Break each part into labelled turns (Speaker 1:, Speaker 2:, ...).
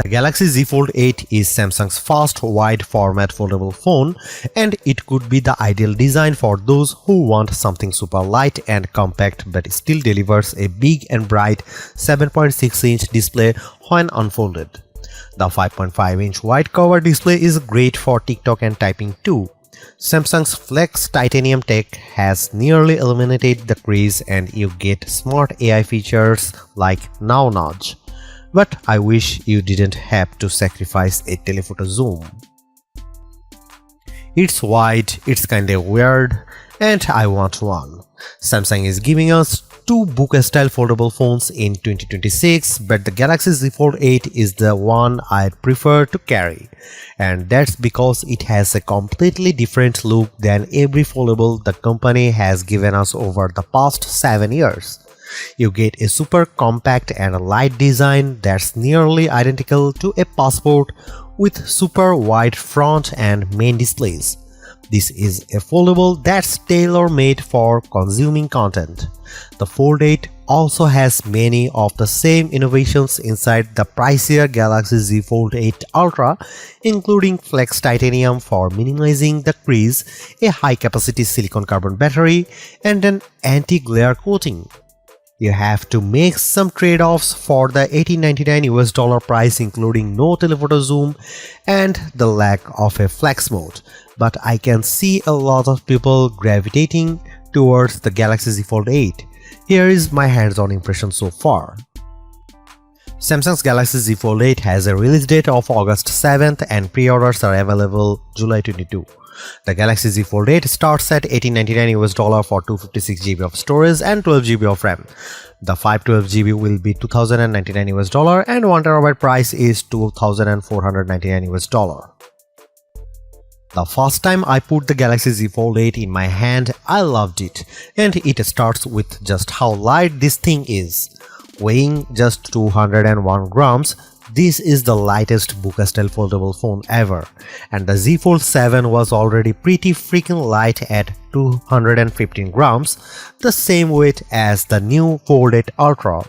Speaker 1: Galaxy Z Fold 8 is Samsung's first wide format foldable phone, and it could be the ideal design for those who want something super light and compact but still delivers a big and bright 7.6-inch display when unfolded. The 5.5-inch wide cover display is great for TikTok and typing too. Samsung's Flex titanium tech has nearly eliminated the crease, and you get smart AI features like Now Nudge. But I wish you didn't have to sacrifice a telephoto zoom. It's wide, it's kinda weird, and I want one. Samsung is giving us two book-style foldable phones in 2026, but the Galaxy Z Fold 8 is the one I'd prefer to carry. And that's because it has a completely different look than every foldable the company has given us over the past 7 years. You get a super compact and light design that's nearly identical to a passport with super wide front and main displays. This is a foldable that's tailor-made for consuming content. The Fold 8 also has many of the same innovations inside the pricier Galaxy Z Fold 8 Ultra, including Flex titanium for minimizing the crease, a high-capacity silicon carbon battery, and an anti-glare coating. You have to make some trade-offs for the $1899 price, including no telephoto zoom and the lack of a flex mode, but I can see a lot of people gravitating towards the Galaxy Z Fold 8. Here is my hands-on impression so far. Samsung's Galaxy Z Fold 8 has a release date of August 7th and pre-orders are available July 22. The Galaxy Z Fold 8 starts at $1899 for 256GB of storage and 12GB of RAM. The 512GB will be $2099 and 1TB price is $2499. The first time I put the Galaxy Z Fold 8 in my hand, I loved it, and it starts with just how light this thing is. Weighing just 201 grams, this is the lightest book-style foldable phone ever, and the Z Fold 7 was already pretty freaking light at 215 grams, the same weight as the new Fold 8 Ultra.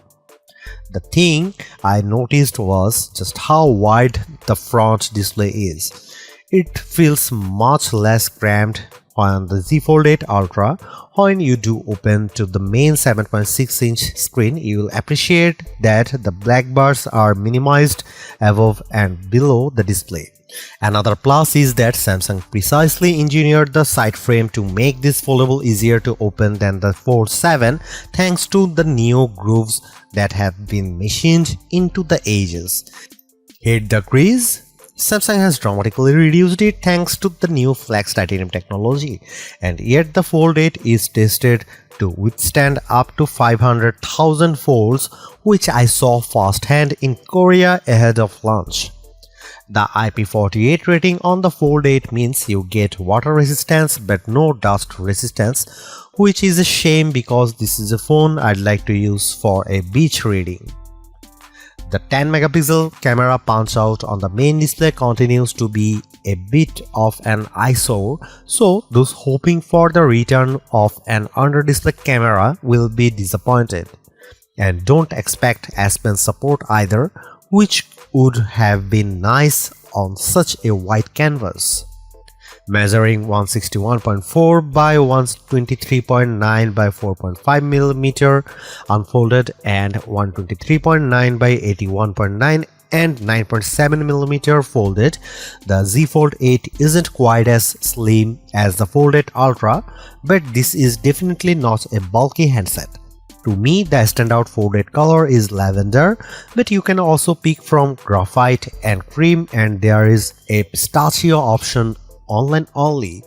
Speaker 1: The thing I noticed was just how wide the front display is. It feels much less cramped on the Z Fold 8 Ultra. When you do open to the main 7.6-inch screen, you will appreciate that the black bars are minimized above and below the display. Another plus is that Samsung precisely engineered the side frame to make this foldable easier to open than the Fold 7 thanks to the neo grooves that have been machined into the edges. Hit the crease? Samsung has dramatically reduced it thanks to the new Flex titanium technology, and yet the Fold 8 is tested to withstand up to 500,000 folds, which I saw firsthand in Korea ahead of launch. The IP48 rating on the Fold 8 means you get water resistance but no dust resistance, which is a shame because this is a phone I'd like to use for a beach reading. The 10-megapixel camera punch-out on the main display continues to be a bit of an eyesore, so those hoping for the return of an under-display camera will be disappointed. And don't expect S Pen support either, which would have been nice on such a wide canvas. Measuring 161.4 by 123.9 by 4.5mm unfolded and 123.9 by 81.9 and 9.7mm folded, the Z Fold 8 isn't quite as slim as the Fold 8 Ultra, but this is definitely not a bulky handset. To me, the standout Fold 8 color is lavender, but you can also pick from graphite and cream, and there is a pistachio option online only.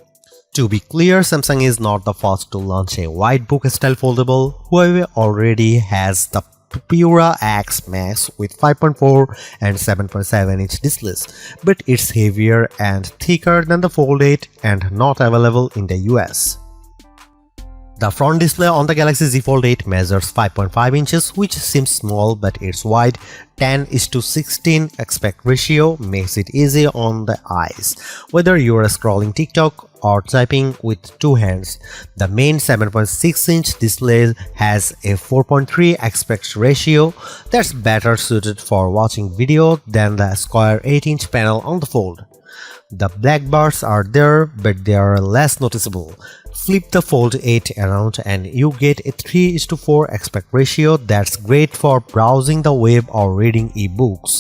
Speaker 1: To be clear, Samsung is not the first to launch a wide book-style foldable. Huawei already has the Pura X Max with 5.4 and 7.7-inch displays, but it's heavier and thicker than the Fold 8 and not available in the US. The front display on the Galaxy Z Fold 8 measures 5.5 inches, which seems small, but its wide 10:16 aspect ratio makes it easy on the eyes, whether you are scrolling TikTok or typing with two hands. The main 7.6-inch display has a 4.3 aspect ratio that's better suited for watching video than the square 8-inch panel on the Fold. The black bars are there, but they are less noticeable. Flip the Fold 8 around and you get a 3:4 aspect ratio that's great for browsing the web or reading ebooks.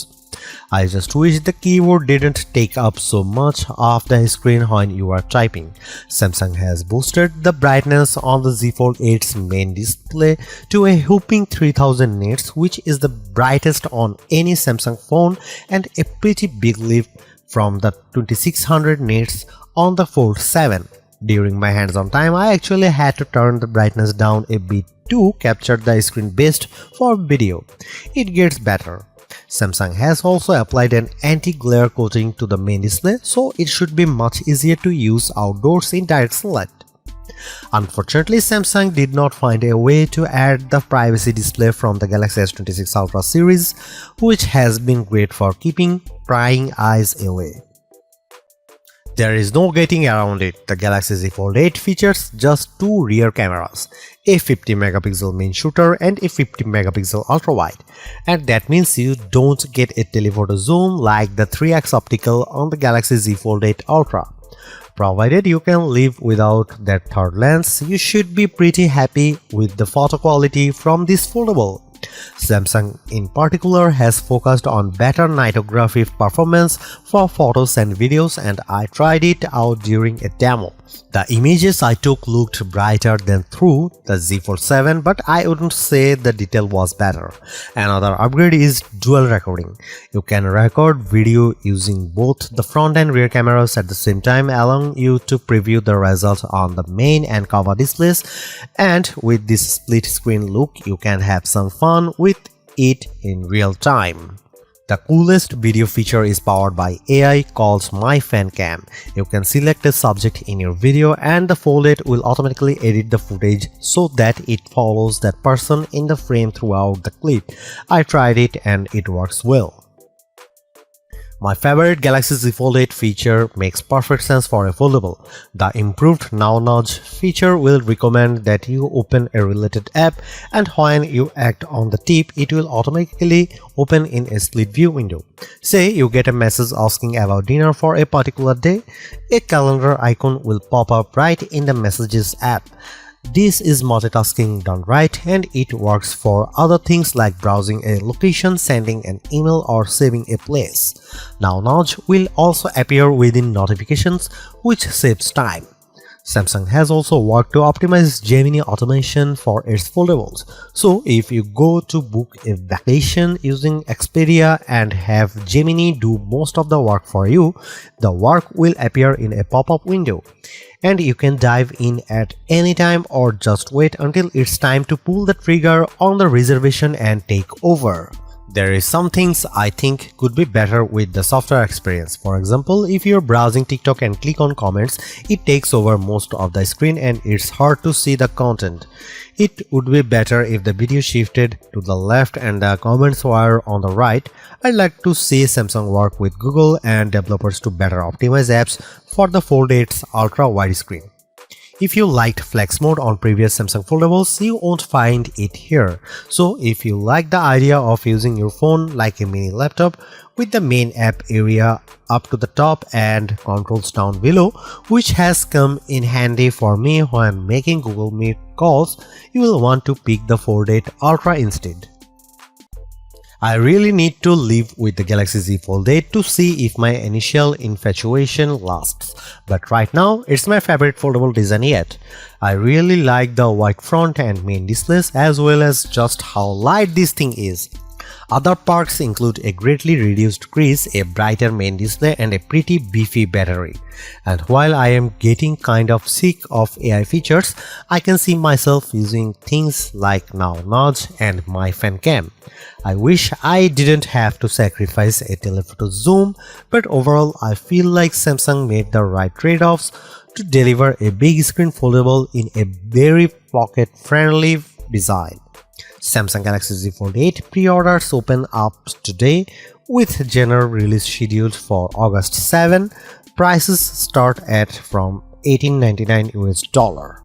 Speaker 1: I just wish the keyboard didn't take up so much of the screen when you are typing. Samsung has boosted the brightness on the Z Fold 8's main display to a whopping 3000 nits, which is the brightest on any Samsung phone and a pretty big leap from the 2600 nits on the Fold 7. During my hands-on time, I actually had to turn the brightness down a bit to capture the screen best for video. It gets better. Samsung has also applied an anti-glare coating to the main display, so it should be much easier to use outdoors in direct sunlight. Unfortunately, Samsung did not find a way to add the privacy display from the Galaxy S26 Ultra series, which has been great for keeping prying eyes away. There is no getting around it. The Galaxy Z Fold 8 features just two rear cameras, a 50-megapixel main shooter and a 50-megapixel ultra-wide, and that means you don't get a telephoto zoom like the 3x optical on the Galaxy Z Fold 8 Ultra. Provided you can live without that third lens, you should be pretty happy with the photo quality from this foldable. Samsung in particular has focused on better nightography performance for photos and videos, and I tried it out during a demo. The images I took looked brighter than through the Z Fold 7, but I wouldn't say the detail was better. Another upgrade is dual recording. You can record video using both the front and rear cameras at the same time, allowing you to preview the result on the main and cover displays, and with this split screen look, you can have some fun with it in real time. The coolest video feature is powered by AI called My Fan Cam. You can select a subject in your video and the Fold 8 will automatically edit the footage so that it follows that person in the frame throughout the clip. I tried it and it works well. My favorite Galaxy Z Fold 8 feature makes perfect sense for a foldable. The improved Now Nudge feature will recommend that you open a related app, and when you act on the tip, it will automatically open in a split view window. Say you get a message asking about dinner for a particular day, a calendar icon will pop up right in the Messages app. This is multitasking done right, and it works for other things like browsing a location, sending an email, or saving a place. Now Nudge will also appear within notifications, which saves time. Samsung has also worked to optimize Gemini automation for its foldables. So if you go to book a vacation using Expedia and have Gemini do most of the work for you, the work will appear in a pop-up window, and you can dive in at any time or just wait until it's time to pull the trigger on the reservation and take over. There is some things I think could be better with the software experience. For example, if you're browsing TikTok and click on comments, it takes over most of the screen and it's hard to see the content. It would be better if the video shifted to the left and the comments were on the right. I'd like to see Samsung work with Google and developers to better optimize apps for the Fold 8's ultra wide screen. If you liked Flex Mode on previous Samsung foldables, you won't find it here. So if you like the idea of using your phone like a mini laptop with the main app area up to the top and controls down below, which has come in handy for me when making Google Meet calls, you will want to pick the Fold 8 Ultra instead. I really need to live with the Galaxy Z Fold 8 to see if my initial infatuation lasts, but right now it's my favorite foldable design yet. I really like the white front and main displays as well as just how light this thing is. Other perks include a greatly reduced crease, a brighter main display, and a pretty beefy battery. And while I am getting kind of sick of AI features, I can see myself using things like Now Nudge and My Fan Cam. I wish I didn't have to sacrifice a telephoto zoom, but overall I feel like Samsung made the right trade-offs to deliver a big screen foldable in a very pocket-friendly design. Samsung Galaxy Z Fold 8 pre-orders open up today with general release scheduled for August 7. Prices start at from $18.99 US.